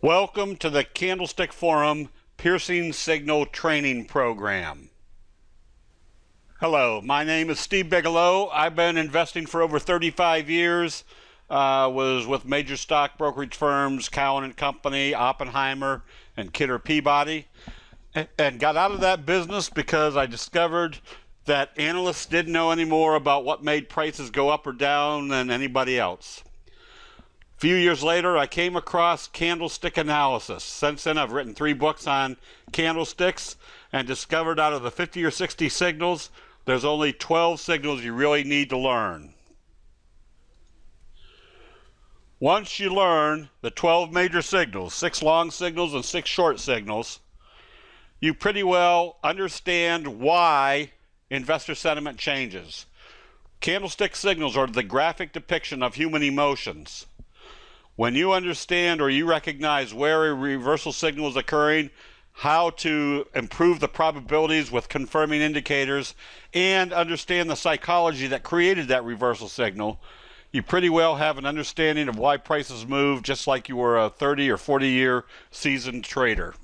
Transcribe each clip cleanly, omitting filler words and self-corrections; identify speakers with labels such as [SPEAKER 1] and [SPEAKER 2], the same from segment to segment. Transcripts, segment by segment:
[SPEAKER 1] Welcome to the Candlestick Forum Piercing Signal Training Program. Hello, my name is Steve Bigelow. I've been investing for over 35 years. Was with major stock brokerage firms, Cowen & Company, Oppenheimer, and Kidder Peabody, and got out of that business because I discovered that analysts didn't know any more about what made prices go up or down than anybody else. A few years later, I came across candlestick analysis. Since then, I've written 3 books on candlesticks and discovered out of the 50 or 60 signals, there's only 12 signals you really need to learn. Once you learn the 12 major signals, 6 long signals and 6 short signals, you pretty well understand why investor sentiment changes. Candlestick signals are the graphic depiction of human emotions. When you understand or you recognize where a reversal signal is occurring, how to improve the probabilities with confirming indicators, and understand the psychology that created that reversal signal, you pretty well have an understanding of why prices move, just like you were a 30 or 40-year seasoned trader.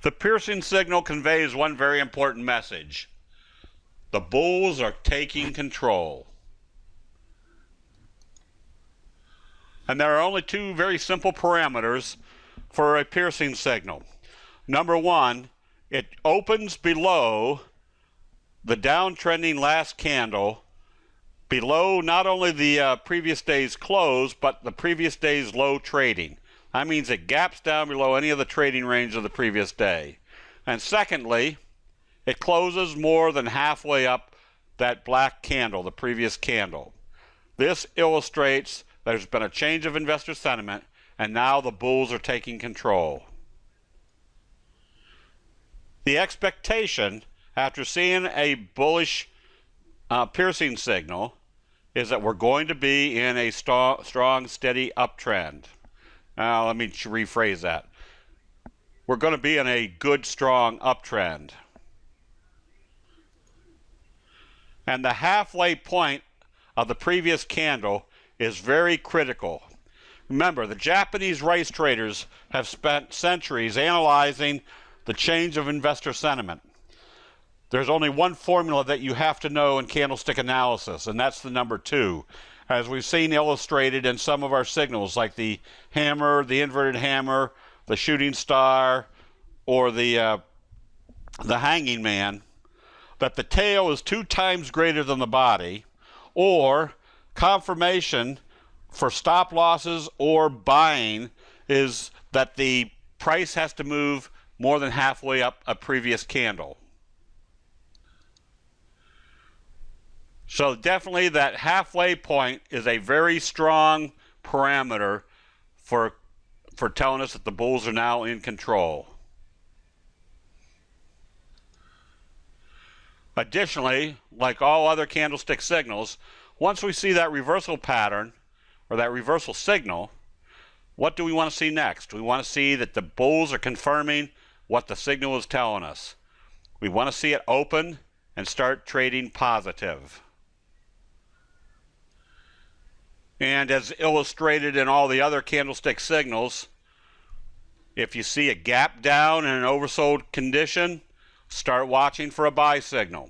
[SPEAKER 1] The piercing signal conveys one very important message. The bulls are taking control. And there are only 2 very simple parameters for a piercing signal. Number 1, it opens below the downtrending last candle, below not only the previous day's close, but the previous day's low trading. That means it gaps down below any of the trading range of the previous day. And secondly, it closes more than halfway up that black candle, the previous candle. This illustrates there's been a change of investor sentiment, and now the bulls are taking control. The expectation after seeing a bullish piercing signal is that we're going to be in a strong, steady uptrend. Now, let me rephrase that. We're going to be in a good, strong uptrend. And the halfway point of the previous candle is very critical. Remember, the Japanese rice traders have spent centuries analyzing the change of investor sentiment. There's only one formula that you have to know in candlestick analysis, and that's the number 2. As we've seen illustrated in some of our signals, like the hammer, the inverted hammer, the shooting star, or the hanging man, that the tail is 2 times greater than the body, or confirmation for stop losses or buying is that the price has to move more than halfway up a previous candle. So definitely that halfway point is a very strong parameter for telling us that the bulls are now in control. Additionally, like all other candlestick signals, once we see that reversal pattern or that reversal signal, what do we want to see next? We want to see that the bulls are confirming what the signal is telling us. We want to see it open and start trading positive. And as illustrated in all the other candlestick signals, if you see a gap down in an oversold condition, start watching for a buy signal.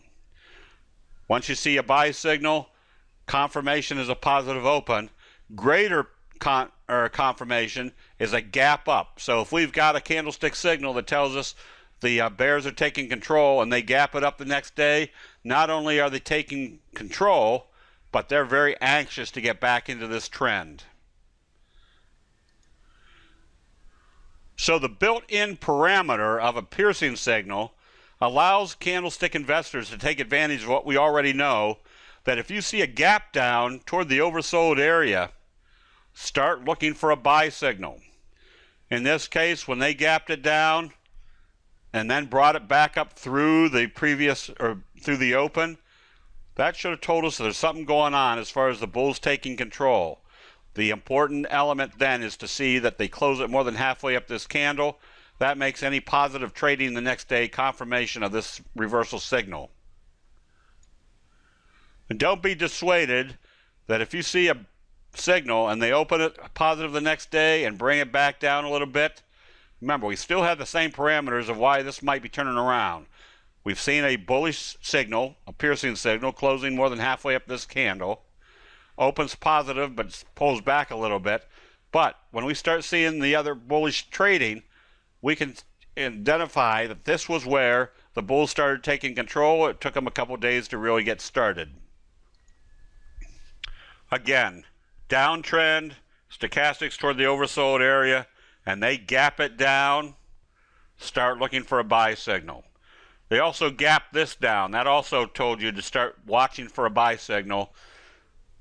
[SPEAKER 1] Once you see a buy signal, confirmation is a positive open. Greater confirmation is a gap up. So if we've got a candlestick signal that tells us the bears are taking control and they gap it up the next day, not only are they taking control, but they're very anxious to get back into this trend. So the built-in parameter of a piercing signal allows candlestick investors to take advantage of what we already know, that if you see a gap down toward the oversold area, start looking for a buy signal. In this case, when they gapped it down and then brought it back up through the previous, or through the open, that should have told us that there's something going on as far as the bulls taking control. The important element then is to see that they close it more than halfway up this candle. That makes any positive trading the next day confirmation of this reversal signal. And don't be dissuaded that if you see a signal and they open it positive the next day and bring it back down a little bit, remember, we still have the same parameters of why this might be turning around. We've seen a bullish signal, a piercing signal, closing more than halfway up this candle. Opens positive but pulls back a little bit. But when we start seeing the other bullish trading, we can identify that this was where the bulls started taking control. It took them a couple days to really get started. Again, downtrend, stochastics toward the oversold area, and they gap it down, start looking for a buy signal. They also gapped this down. That also told you to start watching for a buy signal.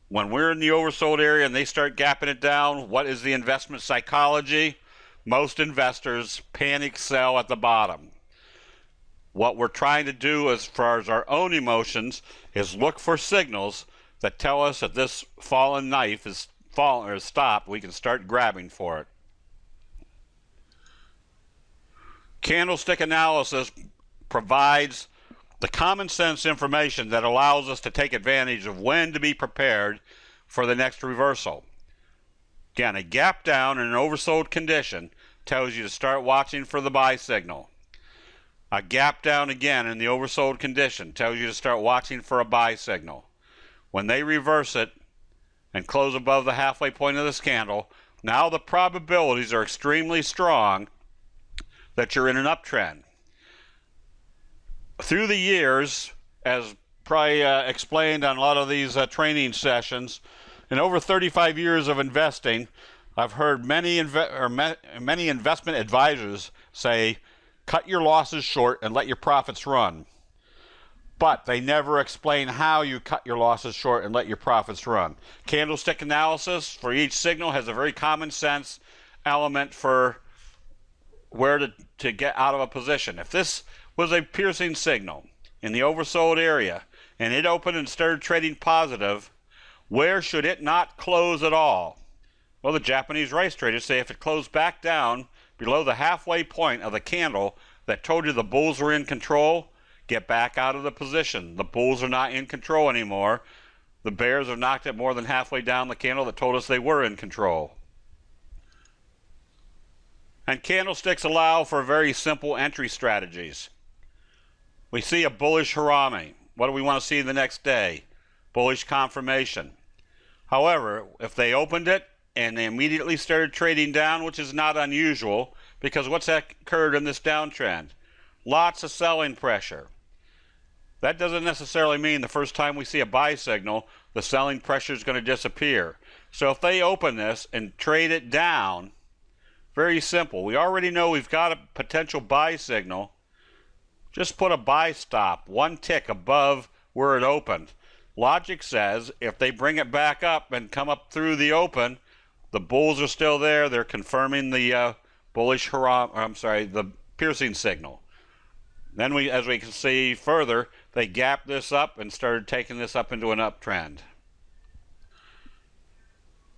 [SPEAKER 1] When we're in the oversold area and they start gapping it down, what is the investment psychology? Most investors panic sell at the bottom. What we're trying to do as far as our own emotions is look for signals that tell us that this fallen knife is fallen or stopped. We can start grabbing for it. Candlestick analysis provides the common sense information that allows us to take advantage of when to be prepared for the next reversal. Again, a gap down in an oversold condition tells you to start watching for the buy signal. A gap down again in the oversold condition tells you to start watching for a buy signal. When they reverse it and close above the halfway point of this candle, now the probabilities are extremely strong that you're in an uptrend. Through the years, as probably explained on a lot of these training sessions, in over 35 years of investing, I've heard many investment advisors say, cut your losses short and let your profits run. But they never explain how you cut your losses short and let your profits run. Candlestick analysis for each signal has a very common sense element for where to get out of a position. If this was a piercing signal in the oversold area and it opened and started trading positive, where should it not close at all? Well, the Japanese rice traders say if it closed back down below the halfway point of the candle that told you the bulls were in control, get back out of the position. The bulls are not in control anymore. The bears have knocked it more than halfway down the candle that told us they were in control. And candlesticks allow for very simple entry strategies. We see a bullish harami. What do we want to see the next day? Bullish confirmation. However, if they opened it and they immediately started trading down, which is not unusual, because what's occurred in this downtrend? Lots of selling pressure. That doesn't necessarily mean the first time we see a buy signal, the selling pressure is going to disappear. So if they open this and trade it down, very simple. We already know we've got a potential buy signal. Just put a buy stop one tick above where it opened. Logic says if they bring it back up and come up through the open, the bulls are still there. They're confirming the the piercing signal. Then as we can see further, they gapped this up and started taking this up into an uptrend.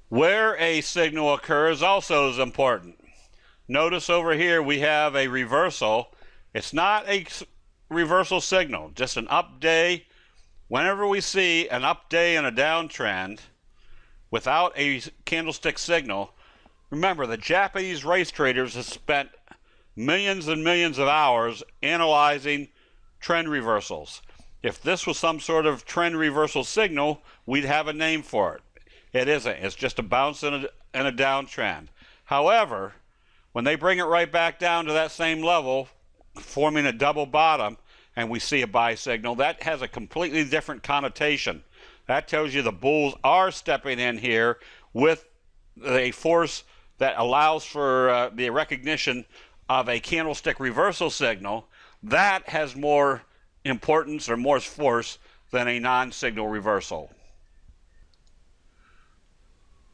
[SPEAKER 1] Where a signal occurs also is important. Notice over here we have a reversal. It's not a reversal signal, just an up day. Whenever we see an up day and a downtrend without a candlestick signal, remember the Japanese rice traders have spent millions and millions of hours analyzing trend reversals. If this was some sort of trend reversal signal, we'd have a name for it. It isn't. It's just a bounce and a downtrend. However, when they bring it right back down to that same level, forming a double bottom, and we see a buy signal, that has a completely different connotation. That tells you the bulls are stepping in here with a force that allows for the recognition of a candlestick reversal signal. That has more importance or more force than a non-signal reversal.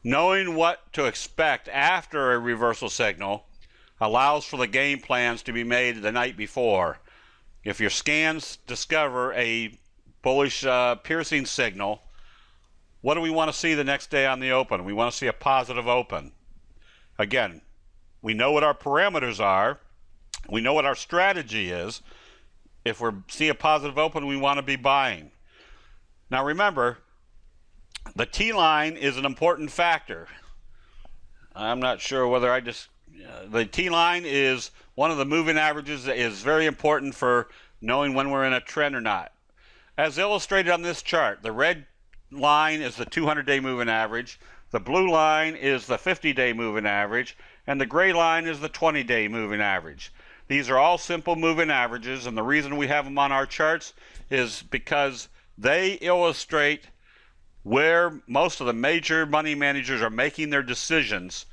[SPEAKER 1] Knowing what to expect after a reversal signal allows for the game plans to be made the night before. If your scans discover a bullish piercing signal, what do we want to see the next day on the open? We want to see a positive open. Again, we know what our parameters are. We know what our strategy is. If we see a positive open, we want to be buying. Now remember, The T-line is an important factor. I'm not sure whether the T-line is one of the moving averages that is very important for knowing when we're in a trend or not. As illustrated on this chart, the red line is the 200-day moving average, the blue line is the 50-day moving average, and the gray line is the 20-day moving average. These are all simple moving averages, and the reason we have them on our charts is because they illustrate where most of the major money managers are making their decisions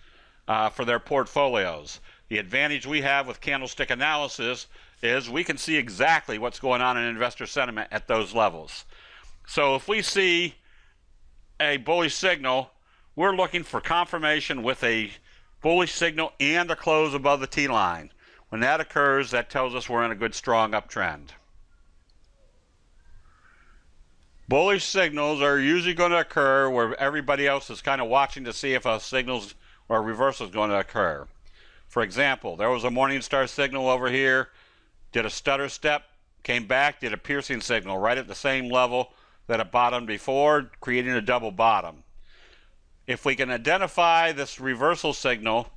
[SPEAKER 1] for their portfolios. The advantage we have with candlestick analysis is we can see exactly what's going on in investor sentiment at those levels. So if we see a bullish signal, we're looking for confirmation with a bullish signal and a close above the T-line. When that occurs, that tells us we're in a good, strong uptrend. Bullish signals are usually going to occur where everybody else is kind of watching to see if a signal's or a reversal is going to occur. For example, there was a Morningstar signal over here, did a stutter step, came back, did a piercing signal right at the same level that it bottomed before, creating a double bottom. If we can identify this reversal signal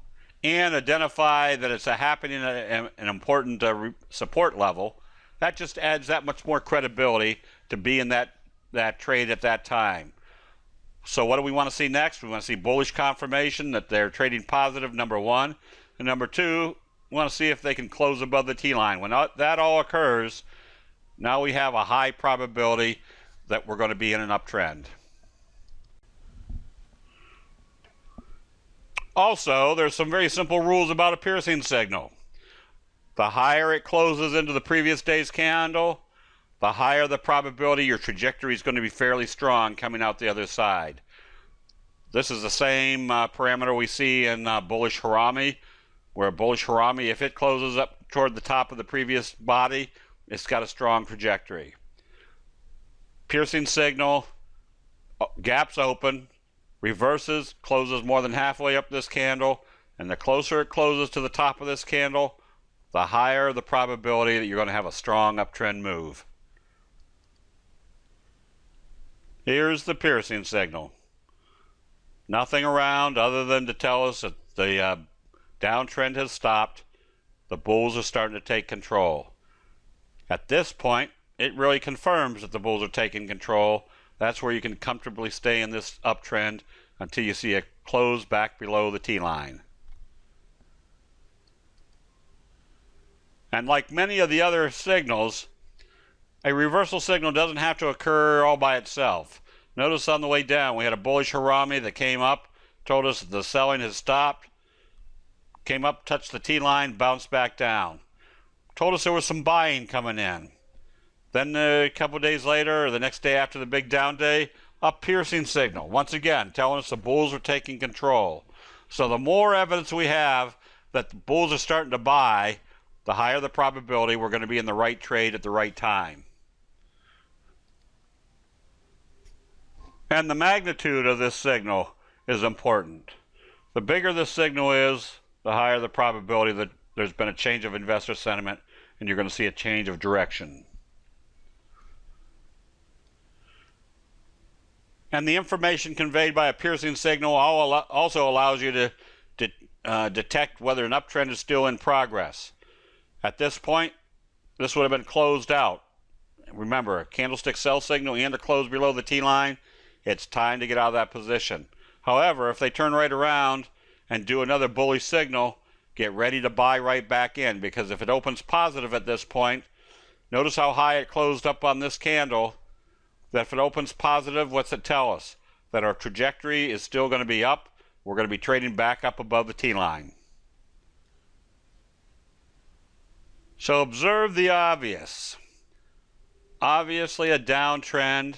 [SPEAKER 1] and identify that it's happening at an important support level, that just adds that much more credibility to be in that trade at that time. So what do we want to see next? We want to see bullish confirmation that they're trading positive, number one. And number two, we want to see if they can close above the T-line. When that all occurs, now we have a high probability that we're going to be in an uptrend. Also, there's some very simple rules about a piercing signal. The higher it closes into the previous day's candle, the higher the probability your trajectory is going to be fairly strong coming out the other side. This is the same parameter we see in bullish Harami, where bullish Harami, if it closes up toward the top of the previous body, it's got a strong trajectory. Piercing signal, gaps open, reverses, closes more than halfway up this candle, and the closer it closes to the top of this candle, the higher the probability that you're going to have a strong uptrend move. Here's the piercing signal. Nothing around other than to tell us that the downtrend has stopped. The bulls are starting to take control. At this point, it really confirms that the bulls are taking control. That's where you can comfortably stay in this uptrend until you see a close back below the T-line. And like many of the other signals, a reversal signal doesn't have to occur all by itself. Notice on the way down we had a bullish Harami that came up, told us that the selling has stopped, came up, touched the T-line, bounced back down. Told us there was some buying coming in. Then a couple days later, or the next day after the big down day, a piercing signal, once again telling us the bulls are taking control. So the more evidence we have that the bulls are starting to buy, the higher the probability we're going to be in the right trade at the right time. And the magnitude of this signal is important. The bigger the signal is, the higher the probability that there's been a change of investor sentiment and you're going to see a change of direction. And the information conveyed by a piercing signal also allows you to detect whether an uptrend is still in progress. At this point, this would have been closed out. Remember, a candlestick sell signal and a close below the T-line, it's time to get out of that position. However, if they turn right around and do another bullish signal, get ready to buy right back in, because if it opens positive at this point, notice how high it closed up on this candle, that if it opens positive, what's it tell us? That our trajectory is still going to be up. We're going to be trading back up above the T-line. So observe the obvious. Obviously a downtrend.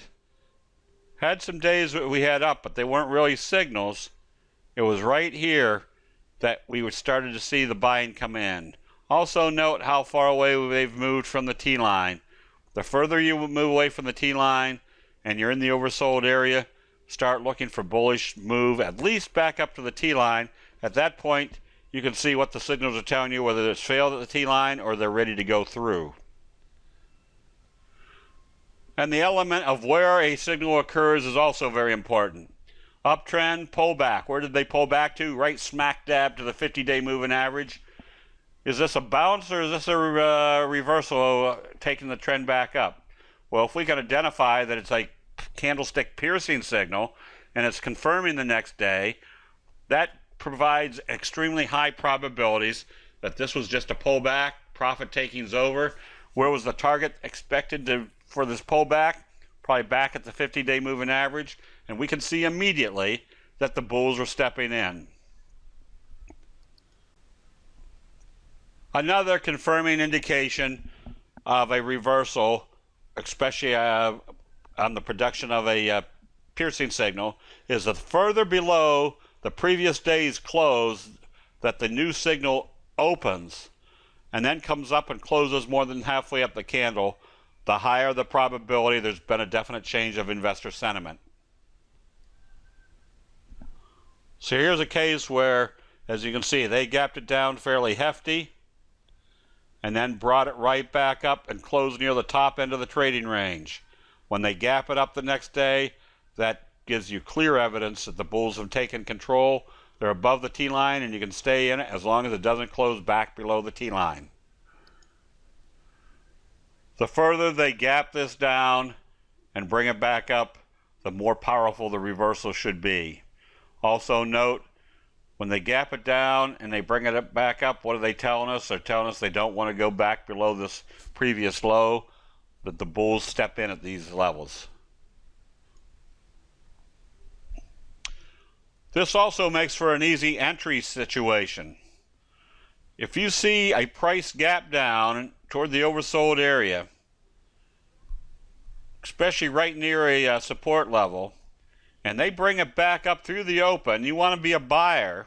[SPEAKER 1] Had some days that we had up, but they weren't really signals. It was right here that we started to see the buying come in. Also note how far away they've moved from the T-line. The further you move away from the T-line and you're in the oversold area, start looking for bullish move, at least back up to the T-line. At that point, you can see what the signals are telling you, whether it's failed at the T-line or they're ready to go through. And the element of where a signal occurs is also very important. Uptrend, pullback. Where did they pull back to? Right smack dab to the 50-day moving average. Is this a bounce or is this a reversal taking the trend back up? Well, if we can identify that it's a candlestick piercing signal and it's confirming the next day, that provides extremely high probabilities that this was just a pullback, profit taking's over. Where was the target expected for this pullback? Probably back at the 50-day moving average, and we can see immediately that the bulls are stepping in. Another confirming indication of a reversal, especially on the production of a piercing signal, is that further below the previous day's close that the new signal opens and then comes up and closes more than halfway up the candle, the higher the probability there's been a definite change of investor sentiment. So here's a case where, as you can see, they gapped it down fairly hefty and then brought it right back up and closed near the top end of the trading range. When they gap it up the next day, that gives you clear evidence that the bulls have taken control. They're above the T-line and you can stay in it as long as it doesn't close back below the T-line. The further they gap this down and bring it back up, the more powerful the reversal should be. Also note, when they gap it down and they bring it back up, what are they telling us? They're telling us they don't want to go back below this previous low, that the bulls step in at these levels. This also makes for an easy entry situation. If you see a price gap down toward the oversold area, especially right near a support level, and they bring it back up through the open, you want to be a buyer,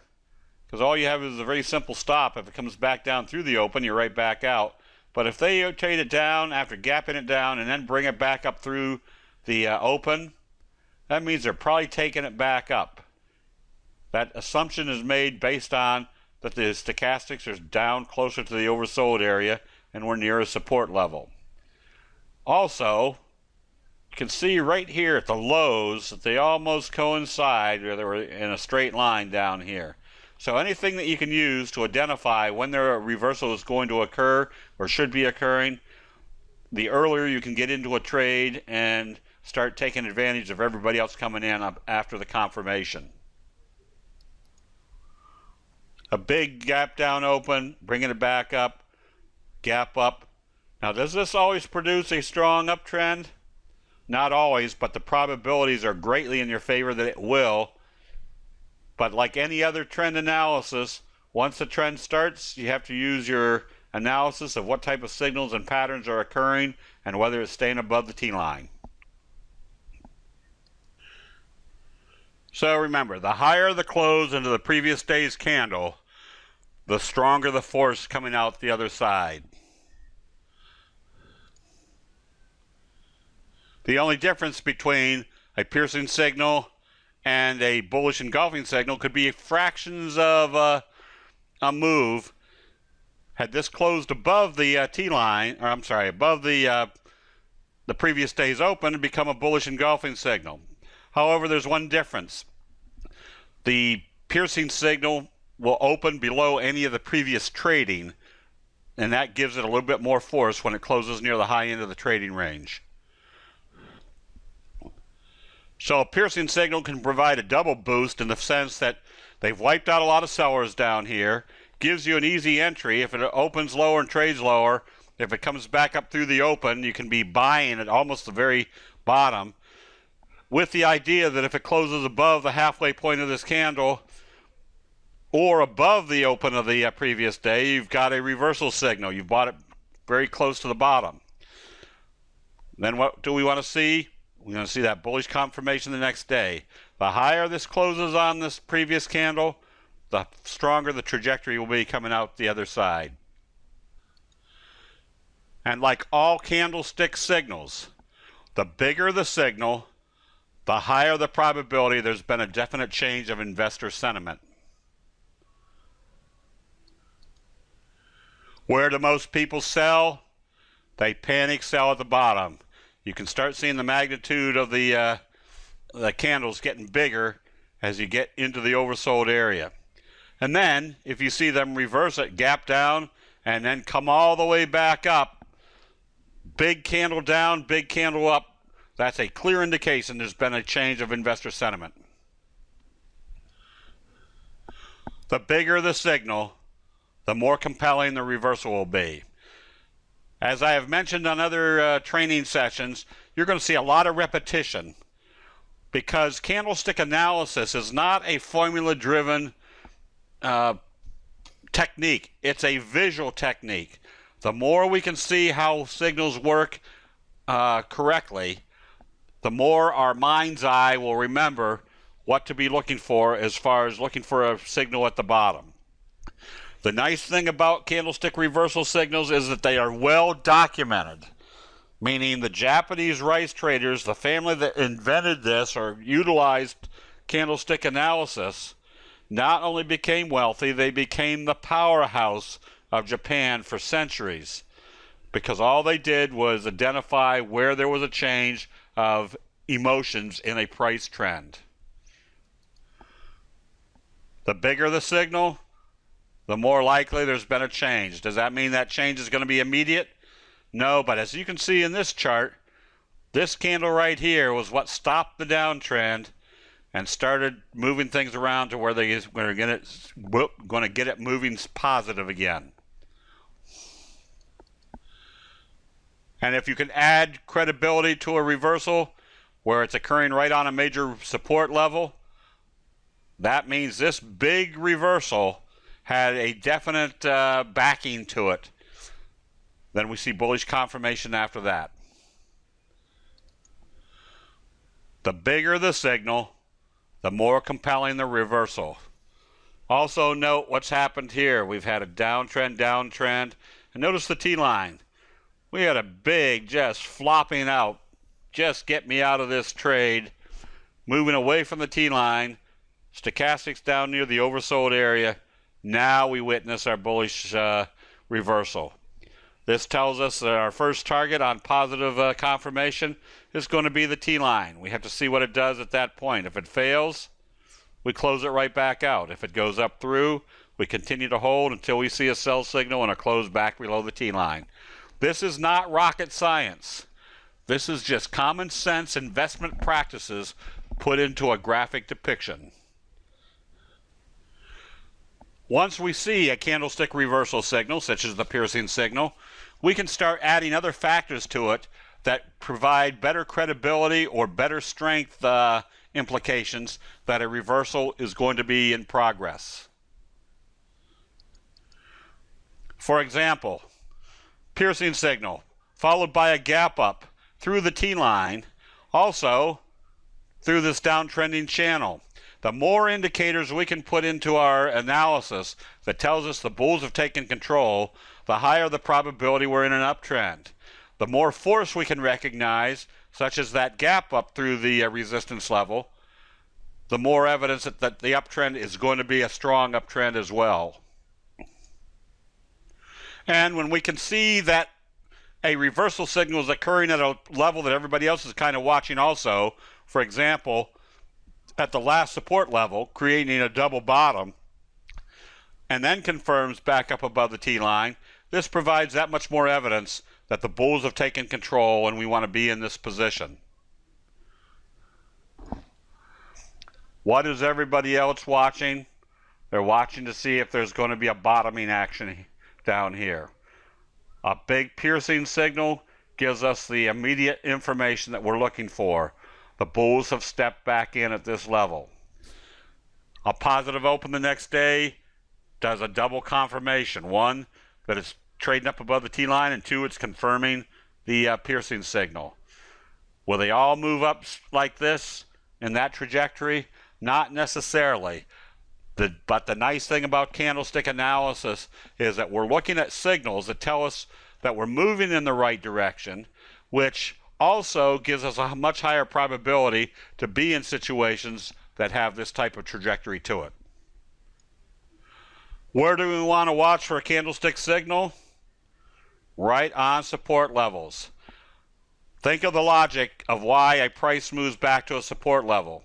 [SPEAKER 1] because all you have is a very simple stop. If it comes back down through the open, you're right back out. But if they rotate it down after gapping it down and then bring it back up through the open, that means they're probably taking it back up. That assumption is made based on that the stochastics are down closer to the oversold area and we're near a support level. Also, you can see right here at the lows that they almost coincide, or they were in a straight line down here. So anything that you can use to identify when their reversal is going to occur or should be occurring, the earlier you can get into a trade and start taking advantage of everybody else coming in after the confirmation. A big gap down open, bringing it back up, gap up. Now, does this always produce a strong uptrend? Not always, but the probabilities are greatly in your favor that it will. But like any other trend analysis, once the trend starts, you have to use your analysis of what type of signals and patterns are occurring and whether it's staying above the T-line. So remember, the higher the close into the previous day's candle, the stronger the force coming out the other side. The only difference between a piercing signal and a bullish engulfing signal could be fractions of a move. Had this closed above the T-line, or I'm sorry, above the previous day's open, and become a bullish engulfing signal. However, there's one difference. The piercing signal will open below any of the previous trading, and that gives it a little bit more force when it closes near the high end of the trading range. So a piercing signal can provide a double boost in the sense that they've wiped out a lot of sellers down here, gives you an easy entry. If it opens lower and trades lower, if it comes back up through the open, you can be buying at almost the very bottom, with the idea that if it closes above the halfway point of this candle or above the open of the previous day, you've got a reversal signal. You've bought it very close to the bottom. Then what do we want to see? We're going to see that bullish confirmation the next day. The higher this closes on this previous candle, the stronger the trajectory will be coming out the other side. And like all candlestick signals, the bigger the signal, the higher the probability there's been a definite change of investor sentiment. Where do most people sell? They panic sell at the bottom. You can start seeing the magnitude of the candles getting bigger as you get into the oversold area. And then, if you see them reverse it, gap down, and then come all the way back up, big candle down, big candle up, that's a clear indication there's been a change of investor sentiment. The bigger the signal, the more compelling the reversal will be. As I have mentioned on other training sessions, you're going to see a lot of repetition because candlestick analysis is not a formula-driven technique. It's a visual technique. The more we can see how signals work correctly, the more our mind's eye will remember what to be looking for as far as looking for a signal at the bottom. The nice thing about candlestick reversal signals is that they are well documented, meaning the Japanese rice traders, the family that invented this or utilized candlestick analysis, not only became wealthy, they became the powerhouse of Japan for centuries because all they did was identify where there was a change of emotions in a price trend. The bigger the signal, the more likely there's been a change. Does that mean that change is going to be immediate? No, but as you can see in this chart, this candle right here was what stopped the downtrend and started moving things around to where they're going to get it moving positive again. And if you can add credibility to a reversal where it's occurring right on a major support level, that means this big reversal had a definite backing to it. Then we see bullish confirmation after that. The bigger the signal, the more compelling the reversal. Also note what's happened here. We've had a downtrend, and notice the T-line. We had a big just flopping out. Just get me out of this trade. Moving away from the T-line. Stochastics down near the oversold area. Now we witness our bullish reversal. This tells us that our first target on positive confirmation is going to be the T-line. We have to see what it does at that point. If it fails, we close it right back out. If it goes up through, we continue to hold until we see a sell signal and a close back below the T-line. This is not rocket science. This is just common sense investment practices put into a graphic depiction. Once we see a candlestick reversal signal, such as the piercing signal, we can start adding other factors to it that provide better credibility or better strength implications that a reversal is going to be in progress. For example, piercing signal followed by a gap up through the T-line, also through this downtrending channel. The more indicators we can put into our analysis that tells us the bulls have taken control, the higher the probability we're in an uptrend. The more force we can recognize, such as that gap up through the resistance level, the more evidence that the uptrend is going to be a strong uptrend as well. And when we can see that a reversal signal is occurring at a level that everybody else is kind of watching also, for example, at the last support level, creating a double bottom, and then confirms back up above the T-line, this provides that much more evidence that the bulls have taken control and we want to be in this position. What is everybody else watching? They're watching to see if there's going to be a bottoming action down here. A big piercing signal gives us the immediate information that we're looking for. The bulls have stepped back in at this level. A positive open the next day does a double confirmation. One, that it's trading up above the T-line, and two, it's confirming the piercing signal. Will they all move up like this in that trajectory? Not necessarily. But the nice thing about candlestick analysis is that we're looking at signals that tell us that we're moving in the right direction, which also gives us a much higher probability to be in situations that have this type of trajectory to it. Where do we want to watch for a candlestick signal? Right on support levels. Think of the logic of why a price moves back to a support level.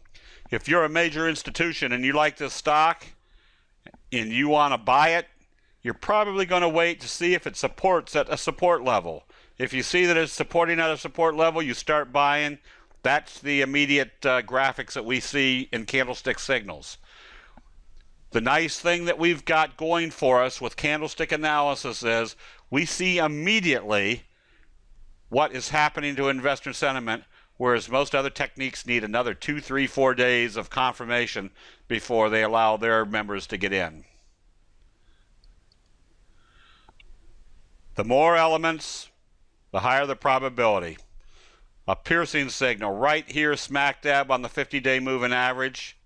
[SPEAKER 1] If you're a major institution and you like this stock and you want to buy it, you're probably going to wait to see if it supports at a support level. If you see that it's supporting at a support level, you start buying. That's the immediate graphics that we see in candlestick signals. The nice thing that we've got going for us with candlestick analysis is we see immediately what is happening to investor sentiment, whereas most other techniques need another 2, 3, 4 days of confirmation before they allow their members to get in. The more elements, the higher the probability. A piercing signal right here smack dab on the 50-day moving average.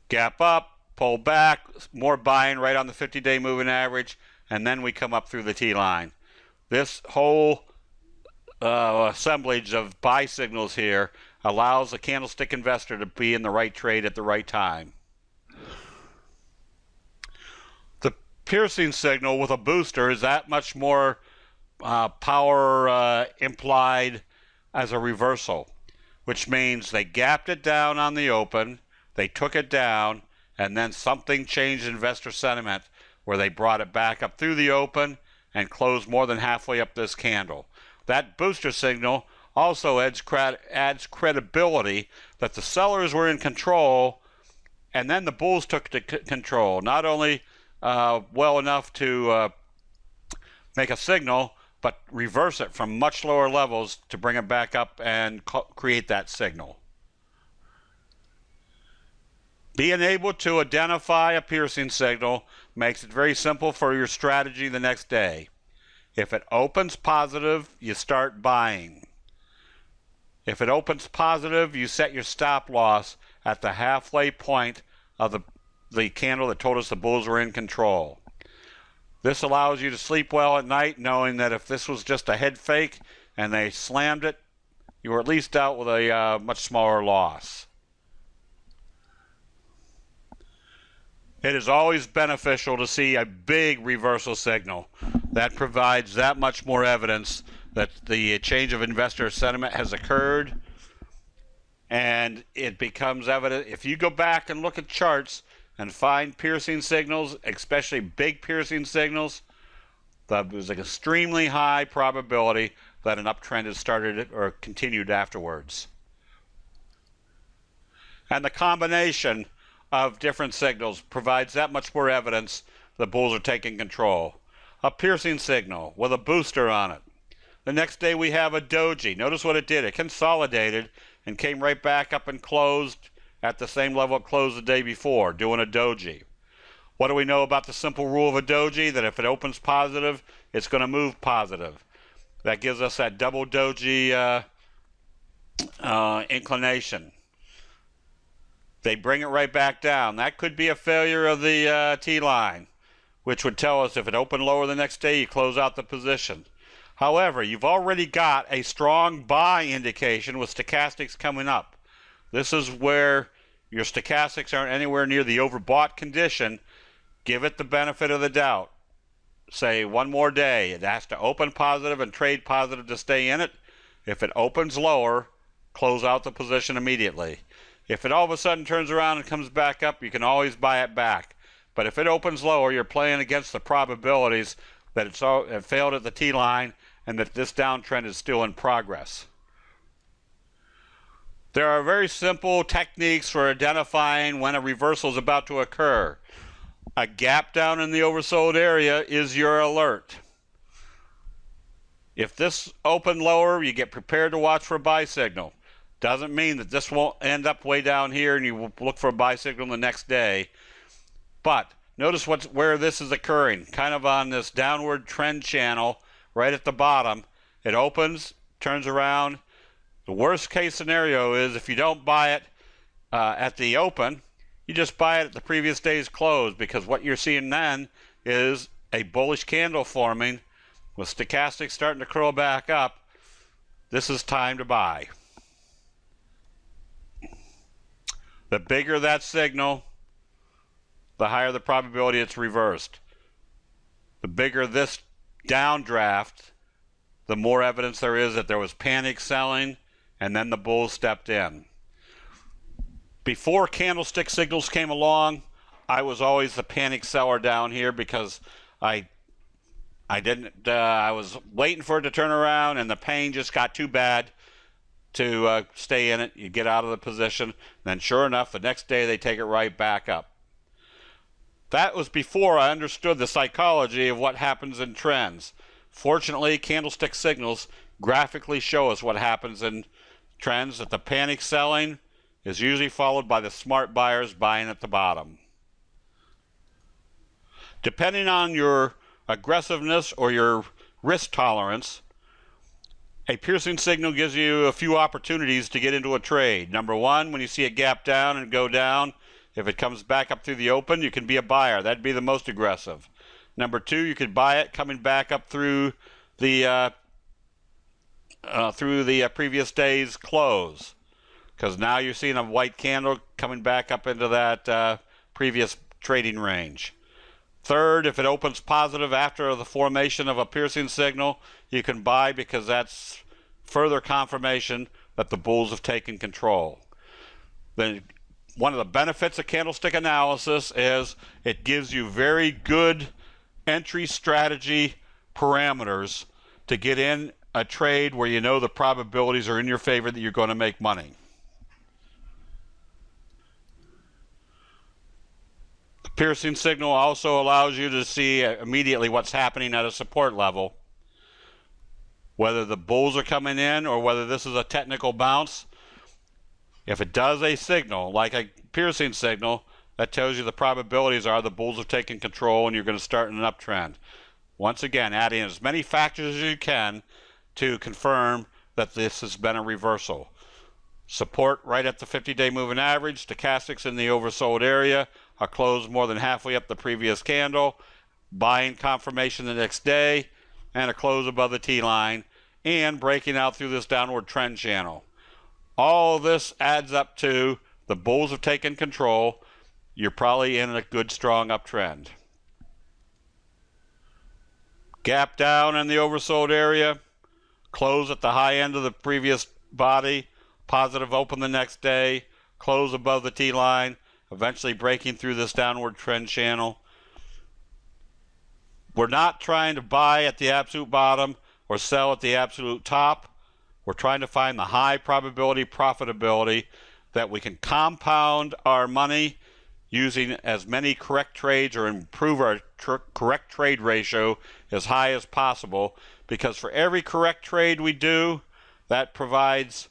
[SPEAKER 1] Gap up, pull back, more buying right on the 50-day moving average, and then we come up through the T-line. This whole assemblage of buy signals here allows a candlestick investor to be in the right trade at the right time. The piercing signal with a booster is that much more power implied as a reversal, which means they gapped it down on the open, they took it down, and then something changed investor sentiment where they brought it back up through the open and closed more than halfway up this candle. That booster signal also adds credibility that the sellers were in control, and then the bulls took control. Not only well enough to make a signal, but reverse it from much lower levels to bring it back up and create that signal. Being able to identify a piercing signal makes it very simple for your strategy the next day. If it opens positive, you start buying. If it opens positive, you set your stop loss at the halfway point of the candle that told us the bulls were in control. This allows you to sleep well at night knowing that if this was just a head fake and they slammed it, you were at least out with a much smaller loss. It is always beneficial to see a big reversal signal. That provides that much more evidence that the change of investor sentiment has occurred, and it becomes evident. If you go back and look at charts and find piercing signals, especially big piercing signals, there's an extremely high probability that an uptrend has started or continued afterwards. And the combination of different signals provides that much more evidence the bulls are taking control. A piercing signal with a booster on it. The next day we have a doji. Notice what it did. It consolidated and came right back up and closed at the same level it closed the day before, doing a doji. What do we know about the simple rule of a doji? That if it opens positive, it's going to move positive. That gives us that double doji inclination. They bring it right back down. That could be a failure of the T-line, which would tell us if it opened lower the next day, you close out the position. However, you've already got a strong buy indication with stochastics coming up. This is where your stochastics aren't anywhere near the overbought condition. Give it the benefit of the doubt. Say one more day. It has to open positive and trade positive to stay in it. If it opens lower, close out the position immediately. If it all of a sudden turns around and comes back up, you can always buy it back. But if it opens lower, you're playing against the probabilities that it failed at the T-line and that this downtrend is still in progress. There are very simple techniques for identifying when a reversal is about to occur. A gap down in the oversold area is your alert. If this opened lower, you get prepared to watch for a buy signal. Doesn't mean that this won't end up way down here and you look for a buy signal the next day. But notice where this is occurring, kind of on this downward trend channel right at the bottom. It opens, turns around. The worst case scenario is if you don't buy it at the open, you just buy it at the previous day's close, because what you're seeing then is a bullish candle forming with stochastics starting to curl back up. This is time to buy. The bigger that signal, the higher the probability it's reversed. The bigger this downdraft, the more evidence there is that there was panic selling, and then the bulls stepped in. Before candlestick signals came along, I was always the panic seller down here because I was waiting for it to turn around, and the pain just got too bad to stay in it. You get out of the position, and then sure enough, the next day they take it right back up. That was before I understood the psychology of what happens in trends. Fortunately, candlestick signals graphically show us what happens in trends, that the panic selling is usually followed by the smart buyers buying at the bottom. Depending on your aggressiveness or your risk tolerance, a piercing signal gives you a few opportunities to get into a trade. Number one, when you see a gap down and go down, if it comes back up through the open, you can be a buyer. That'd be the most aggressive. Number two, you could buy it coming back up through the previous day's close, because now you're seeing a white candle coming back up into that previous trading range. Third, if it opens positive after the formation of a piercing signal, you can buy because that's further confirmation that the bulls have taken control. Then one of the benefits of candlestick analysis is it gives you very good entry strategy parameters to get in a trade where you know the probabilities are in your favor that you're going to make money. The piercing signal also allows you to see immediately what's happening at a support level, whether the bulls are coming in or whether this is a technical bounce. If it does a signal like a piercing signal, that tells you the probabilities are the bulls have taken control and you're going to start in an uptrend. Once again, adding as many factors as you can to confirm that this has been a reversal. Support right at the 50-day moving average, stochastics in the oversold area, a close more than halfway up the previous candle, buying confirmation the next day, and a close above the T-line, and breaking out through this downward trend channel. All of this adds up to the bulls have taken control. You're probably in a good, strong uptrend. Gap down in the oversold area, close at the high end of the previous body, positive open the next day, close above the T-line, eventually breaking through this downward trend channel. We're not trying to buy at the absolute bottom or sell at the absolute top. We're trying to find the high probability profitability that we can compound our money using as many correct trades or improve our correct trade ratio as high as possible, because for every correct trade we do, that provides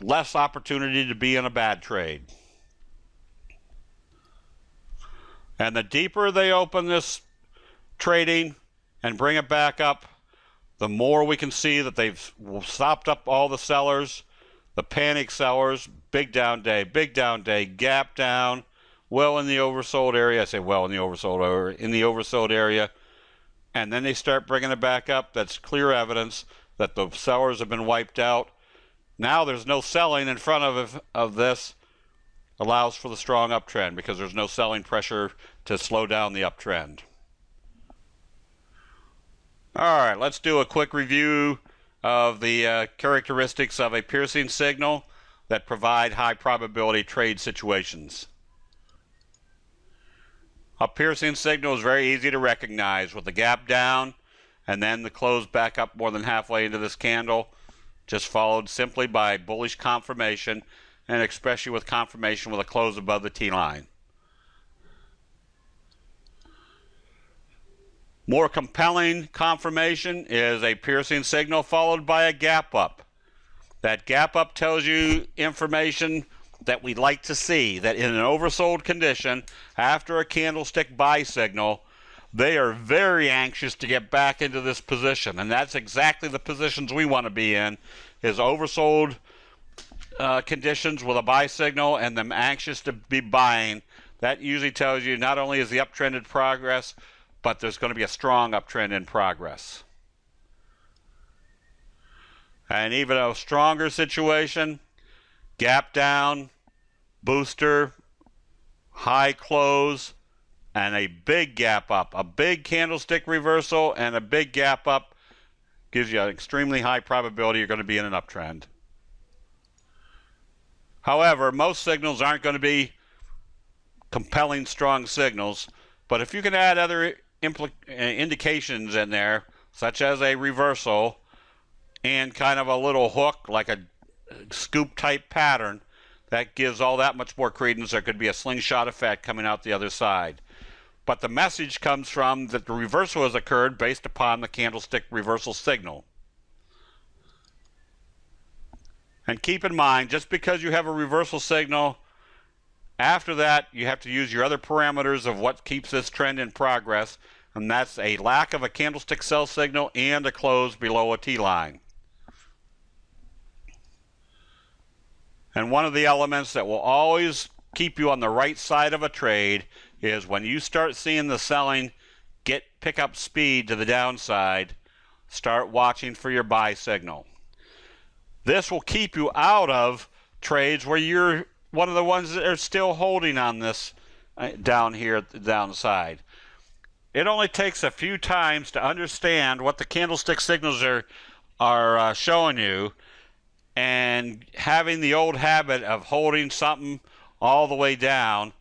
[SPEAKER 1] less opportunity to be in a bad trade. And the deeper they open this trading and bring it back up, the more we can see that they've stopped up all the sellers, the panic sellers, big down day, gap down, well in the oversold area. I say well in the oversold area, and then they start bringing it back up. That's clear evidence that the sellers have been wiped out. Now there's no selling in front of this, allows for the strong uptrend because there's no selling pressure to slow down the uptrend. All right, let's do a quick review of the characteristics of a piercing signal that provide high probability trade situations. A piercing signal is very easy to recognize with the gap down and then the close back up more than halfway into this candle, just followed simply by bullish confirmation, and especially with confirmation with a close above the T-line. More compelling confirmation is a piercing signal followed by a gap up. That gap up tells you information that we'd like to see, that in an oversold condition, after a candlestick buy signal, they are very anxious to get back into this position. And that's exactly the positions we want to be in, is oversold conditions with a buy signal and them anxious to be buying. That usually tells you not only is the uptrend in progress, but there's going to be a strong uptrend in progress. And even a stronger situation, gap down, booster, high close, and a big gap up, a big candlestick reversal and a big gap up gives you an extremely high probability you're going to be in an uptrend. However, most signals aren't going to be compelling, strong signals, but if you can add other indications in there, such as a reversal and kind of a little hook, like a scoop type pattern, that gives all that much more credence. There could be a slingshot effect coming out the other side. But the message comes from that the reversal has occurred based upon the candlestick reversal signal. And keep in mind, just because you have a reversal signal, after that you have to use your other parameters of what keeps this trend in progress, and that's a lack of a candlestick sell signal and a close below a T-line. And one of the elements that will always keep you on the right side of a trade is when you start seeing the selling pick up speed to the downside, start watching for your buy signal. This will keep you out of trades where you're one of the ones that are still holding on this down here at the downside. It only takes a few times to understand what the candlestick signals are showing you, and having the old habit of holding something all the way down,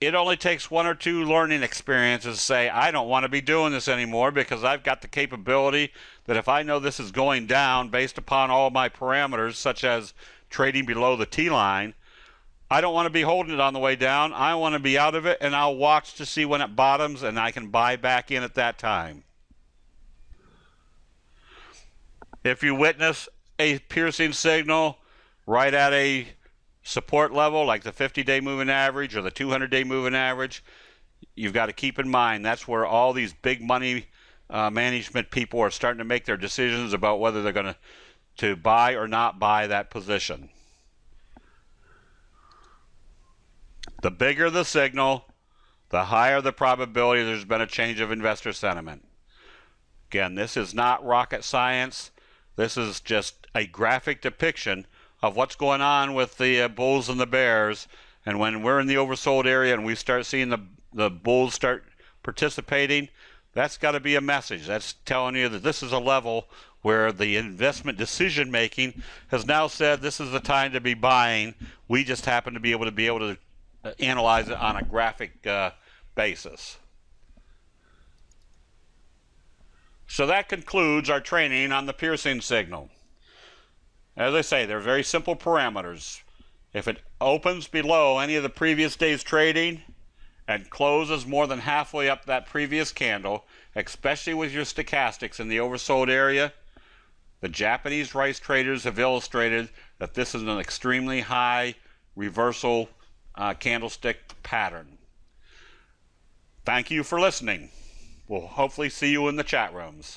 [SPEAKER 1] it only takes one or two learning experiences to say, I don't want to be doing this anymore, because I've got the capability that if I know this is going down based upon all my parameters, such as trading below the T-line, I don't want to be holding it on the way down. I want to be out of it, and I'll watch to see when it bottoms, and I can buy back in at that time. If you witness a piercing signal right at a support level like the 50-day moving average or the 200-day moving average, you've got to keep in mind that's where all these big money management people are starting to make their decisions about whether they're going to buy or not buy that position. The bigger the signal, the higher the probability there's been a change of investor sentiment. Again, this is not rocket science. This is just a graphic depiction of what's going on with the bulls and the bears. And when we're in the oversold area and we start seeing the bulls start participating, that's got to be a message. That's telling you that this is a level where the investment decision making has now said this is the time to be buying. We just happen to be able to analyze it on a graphic basis. So that concludes our training on the piercing signal. As I say, they're very simple parameters. If it opens below any of the previous day's trading and closes more than halfway up that previous candle, especially with your stochastics in the oversold area, the Japanese rice traders have illustrated that this is an extremely high reversal candlestick pattern. Thank you for listening. We'll hopefully see you in the chat rooms.